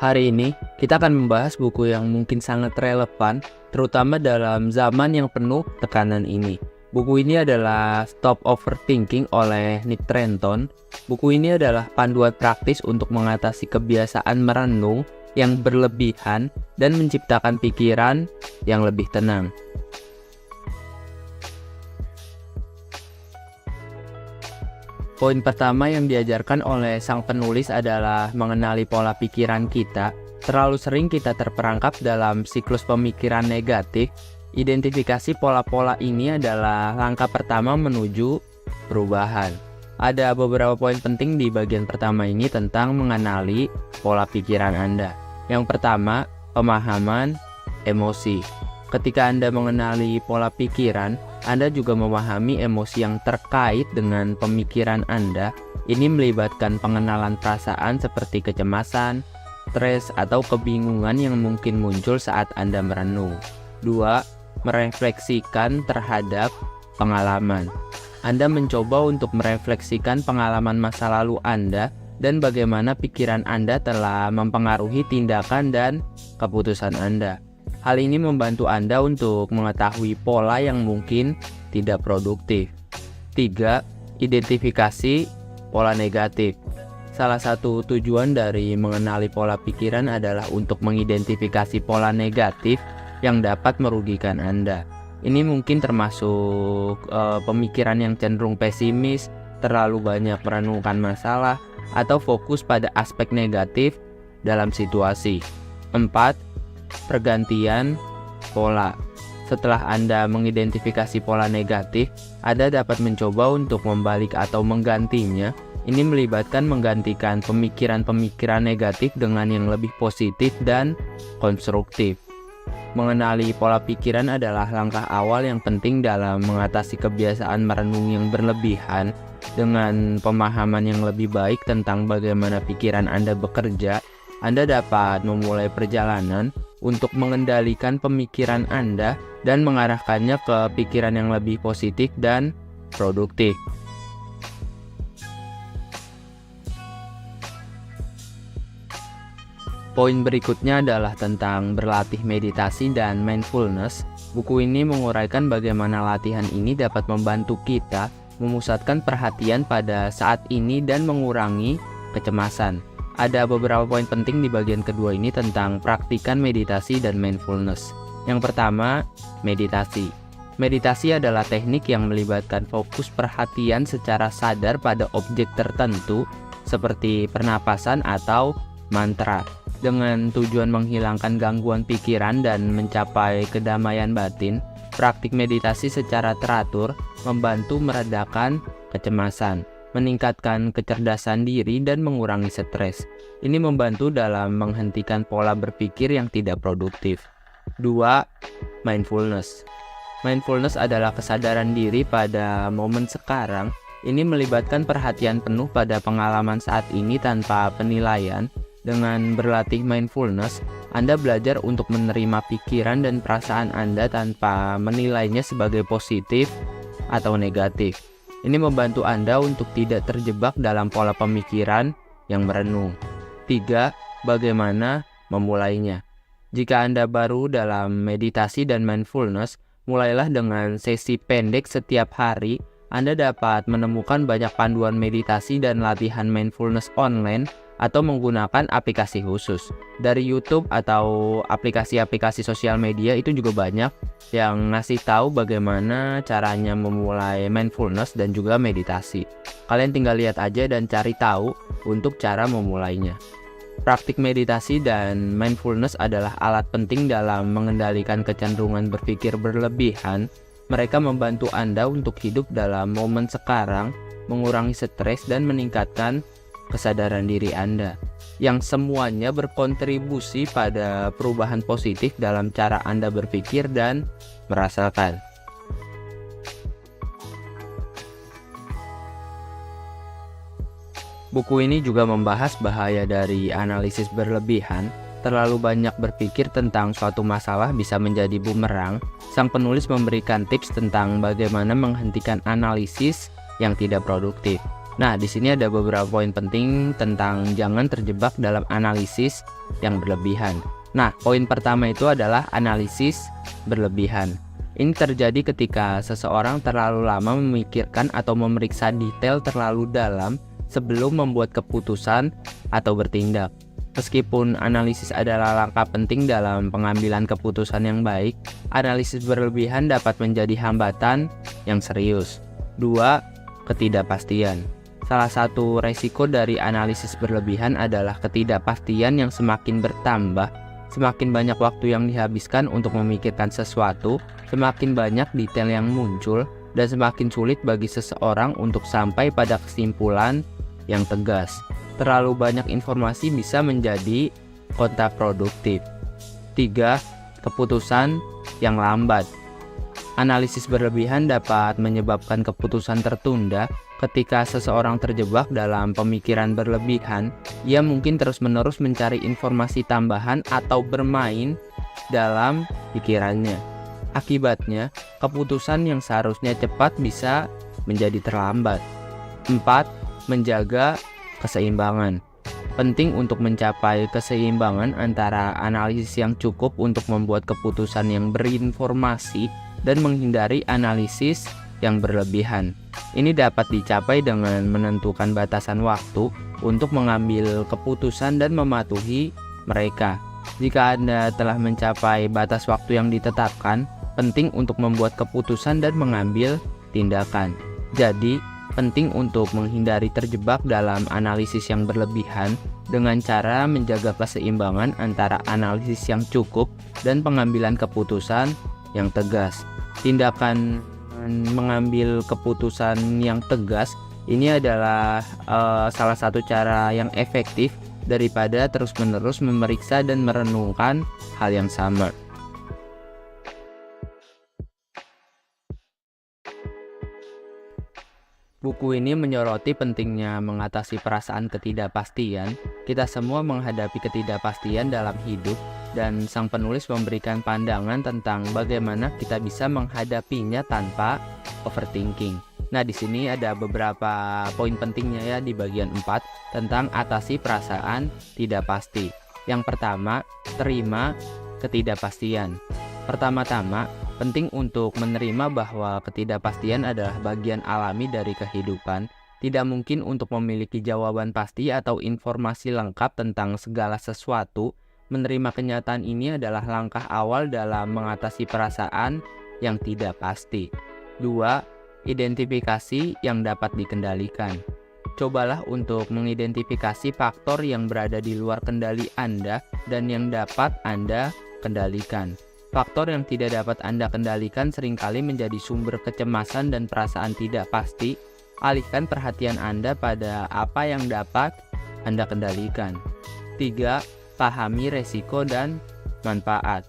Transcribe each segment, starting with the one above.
Hari ini, kita akan membahas buku yang mungkin sangat relevan, terutama dalam zaman yang penuh tekanan ini. Buku ini adalah Stop Overthinking oleh Nick Trenton. Buku ini adalah panduan praktis untuk mengatasi kebiasaan merenung yang berlebihan dan menciptakan pikiran yang lebih tenang. Poin pertama yang diajarkan oleh sang penulis adalah mengenali pola pikiran kita. Terlalu sering kita terperangkap dalam siklus pemikiran negatif. Identifikasi pola-pola ini adalah langkah pertama menuju perubahan. Ada beberapa poin penting di bagian pertama ini tentang mengenali pola pikiran Anda. Yang pertama, pemahaman emosi. Ketika Anda mengenali pola pikiran, Anda juga memahami emosi yang terkait dengan pemikiran Anda. Ini melibatkan pengenalan perasaan seperti kecemasan, stres, atau kebingungan yang mungkin muncul saat Anda merenung. 2. Merefleksikan terhadap pengalaman. Anda mencoba untuk merefleksikan pengalaman masa lalu Anda dan bagaimana pikiran Anda telah mempengaruhi tindakan dan keputusan Anda. Hal ini membantu Anda untuk mengetahui pola yang mungkin tidak produktif. 3. Identifikasi pola negatif. Salah satu tujuan dari mengenali pola pikiran adalah untuk mengidentifikasi pola negatif yang dapat merugikan Anda. Ini mungkin termasuk pemikiran yang cenderung pesimis, terlalu banyak merenungkan masalah, atau fokus pada aspek negatif dalam situasi. 4. Pergantian pola. Setelah Anda mengidentifikasi pola negatif, Anda dapat mencoba untuk membalik atau menggantinya. Ini melibatkan menggantikan pemikiran-pemikiran negatif dengan yang lebih positif dan konstruktif. Mengenali pola pikiran adalah langkah awal yang penting dalam mengatasi kebiasaan merenung yang berlebihan. Dengan pemahaman yang lebih baik tentang bagaimana pikiran Anda bekerja, Anda dapat memulai perjalanan untuk mengendalikan pemikiran Anda dan mengarahkannya ke pikiran yang lebih positif dan produktif. Poin berikutnya adalah tentang berlatih meditasi dan mindfulness. Buku ini menguraikan bagaimana latihan ini dapat membantu kita memusatkan perhatian pada saat ini dan mengurangi kecemasan. Ada beberapa poin penting di bagian kedua ini tentang praktikan meditasi dan mindfulness. Yang pertama, meditasi. Meditasi adalah teknik yang melibatkan fokus perhatian secara sadar pada objek tertentu seperti pernapasan atau mantra, dengan tujuan menghilangkan gangguan pikiran dan mencapai kedamaian batin. Praktik meditasi secara teratur membantu meredakan kecemasan, meningkatkan kecerdasan diri, dan mengurangi stres. Ini membantu dalam menghentikan pola berpikir yang tidak produktif. 2. Mindfulness. Mindfulness adalah kesadaran diri pada momen sekarang. Ini melibatkan perhatian penuh pada pengalaman saat ini tanpa penilaian. Dengan berlatih mindfulness, Anda belajar untuk menerima pikiran dan perasaan Anda tanpa menilainya sebagai positif atau negatif. Ini membantu Anda untuk tidak terjebak dalam pola pemikiran yang merenung. 3. Bagaimana memulainya? Jika Anda baru dalam meditasi dan mindfulness, mulailah dengan sesi pendek setiap hari. Anda dapat menemukan banyak panduan meditasi dan latihan mindfulness online atau menggunakan aplikasi khusus. Dari YouTube atau aplikasi-aplikasi sosial media itu juga banyak yang ngasih tahu bagaimana caranya memulai mindfulness dan juga meditasi. Kalian tinggal lihat aja dan cari tahu untuk cara memulainya. Praktik meditasi dan mindfulness adalah alat penting dalam mengendalikan kecenderungan berpikir berlebihan. Mereka membantu Anda untuk hidup dalam momen sekarang, mengurangi stres, dan meningkatkan kesadaran diri Anda, yang semuanya berkontribusi pada perubahan positif dalam cara Anda berpikir dan merasakan. Buku ini juga membahas bahaya dari analisis berlebihan. Terlalu banyak berpikir tentang suatu masalah bisa menjadi bumerang. Sang penulis memberikan tips tentang bagaimana menghentikan analisis yang tidak produktif. Nah, di sini ada beberapa poin penting tentang jangan terjebak dalam analisis yang berlebihan. Nah, poin pertama itu adalah analisis berlebihan. Ini terjadi ketika seseorang terlalu lama memikirkan atau memeriksa detail terlalu dalam sebelum membuat keputusan atau bertindak. Meskipun analisis adalah langkah penting dalam pengambilan keputusan yang baik, analisis berlebihan dapat menjadi hambatan yang serius. 2. Ketidakpastian. Salah satu resiko dari analisis berlebihan adalah ketidakpastian yang semakin bertambah. Semakin banyak waktu yang dihabiskan untuk memikirkan sesuatu, semakin banyak detail yang muncul, dan semakin sulit bagi seseorang untuk sampai pada kesimpulan yang tegas. Terlalu banyak informasi bisa menjadi kontraproduktif. 3. Keputusan yang lambat. Analisis berlebihan dapat menyebabkan keputusan tertunda. Ketika seseorang terjebak dalam pemikiran berlebihan, ia mungkin terus-menerus mencari informasi tambahan atau bermain dalam pikirannya. Akibatnya, keputusan yang seharusnya cepat bisa menjadi terlambat. 4. Menjaga keseimbangan. Penting untuk mencapai keseimbangan antara analisis yang cukup untuk membuat keputusan yang berinformasi dan menghindari analisis yang berlebihan. Ini dapat dicapai dengan menentukan batasan waktu untuk mengambil keputusan dan mematuhi mereka. Jika Anda telah mencapai batas waktu yang ditetapkan, penting untuk membuat keputusan dan mengambil tindakan. Jadi, penting untuk menghindari terjebak dalam analisis yang berlebihan dengan cara menjaga keseimbangan antara analisis yang cukup dan pengambilan keputusan yang tegas. Tindakan mengambil keputusan yang tegas ini adalah salah satu cara yang efektif daripada terus-menerus memeriksa dan merenungkan hal yang sama. Buku ini menyoroti pentingnya mengatasi perasaan ketidakpastian. Kita semua menghadapi ketidakpastian dalam hidup, dan sang penulis memberikan pandangan tentang bagaimana kita bisa menghadapinya tanpa overthinking. Nah, di sini ada beberapa poin pentingnya ya di bagian 4 tentang atasi perasaan tidak pasti. Yang pertama, terima ketidakpastian. Pertama-tama, penting untuk menerima bahwa ketidakpastian adalah bagian alami dari kehidupan. Tidak mungkin untuk memiliki jawaban pasti atau informasi lengkap tentang segala sesuatu. Menerima kenyataan ini adalah langkah awal dalam mengatasi perasaan yang tidak pasti. 2. Identifikasi yang dapat dikendalikan. Cobalah untuk mengidentifikasi faktor yang berada di luar kendali Anda dan yang dapat Anda kendalikan. Faktor yang tidak dapat Anda kendalikan seringkali menjadi sumber kecemasan dan perasaan tidak pasti. Alihkan perhatian Anda pada apa yang dapat Anda kendalikan. 3. Pahami resiko dan manfaat.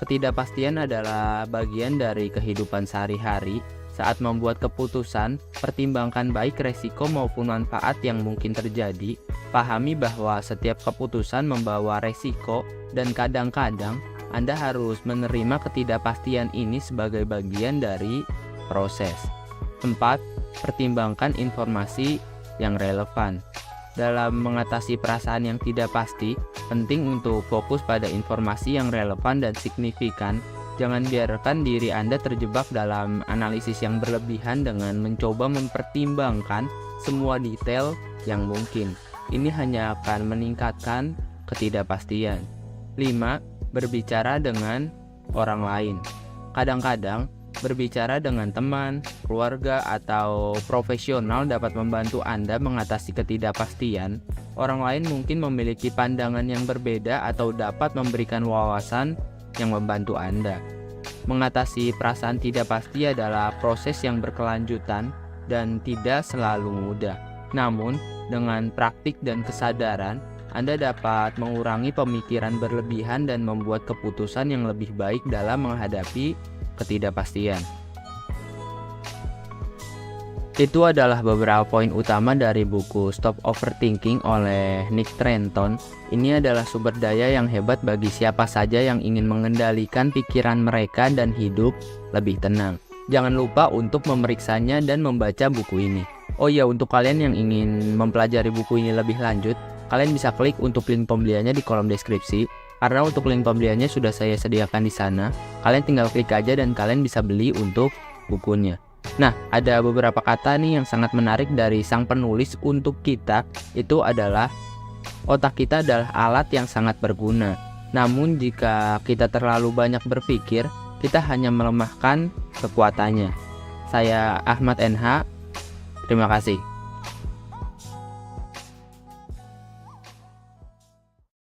Ketidakpastian adalah bagian dari kehidupan sehari-hari. Saat membuat keputusan, pertimbangkan baik resiko maupun manfaat yang mungkin terjadi. Pahami bahwa setiap keputusan membawa resiko dan kadang-kadang Anda harus menerima ketidakpastian ini sebagai bagian dari proses. 4. Pertimbangkan informasi yang relevan. Dalam mengatasi perasaan yang tidak pasti, penting untuk fokus pada informasi yang relevan dan signifikan. Jangan biarkan diri Anda terjebak dalam analisis yang berlebihan dengan mencoba mempertimbangkan semua detail yang mungkin. Ini hanya akan meningkatkan ketidakpastian. 5. Berbicara dengan orang lain. Kadang-kadang, berbicara dengan teman, keluarga, atau profesional dapat membantu Anda mengatasi ketidakpastian. Orang lain mungkin memiliki pandangan yang berbeda atau dapat memberikan wawasan yang membantu Anda. Mengatasi perasaan tidak pasti adalah proses yang berkelanjutan dan tidak selalu mudah. Namun, dengan praktik dan kesadaran, Anda dapat mengurangi pemikiran berlebihan dan membuat keputusan yang lebih baik dalam menghadapi ketidakpastian. Itu adalah beberapa poin utama dari buku Stop Overthinking oleh Nick Trenton. Ini adalah sumber daya yang hebat bagi siapa saja yang ingin mengendalikan pikiran mereka dan hidup lebih tenang. Jangan lupa untuk memeriksanya dan membaca buku ini. Oh iya, untuk kalian yang ingin mempelajari buku ini lebih lanjut, kalian bisa klik untuk link pembeliannya di kolom deskripsi. Karena untuk link pembeliannya sudah saya sediakan di sana. Kalian tinggal klik aja dan kalian bisa beli untuk bukunya. Nah, ada beberapa kata nih yang sangat menarik dari sang penulis untuk kita. Itu adalah, otak kita adalah alat yang sangat berguna. Namun jika kita terlalu banyak berpikir, kita hanya melemahkan kekuatannya. Saya Ahmad NH. Terima kasih.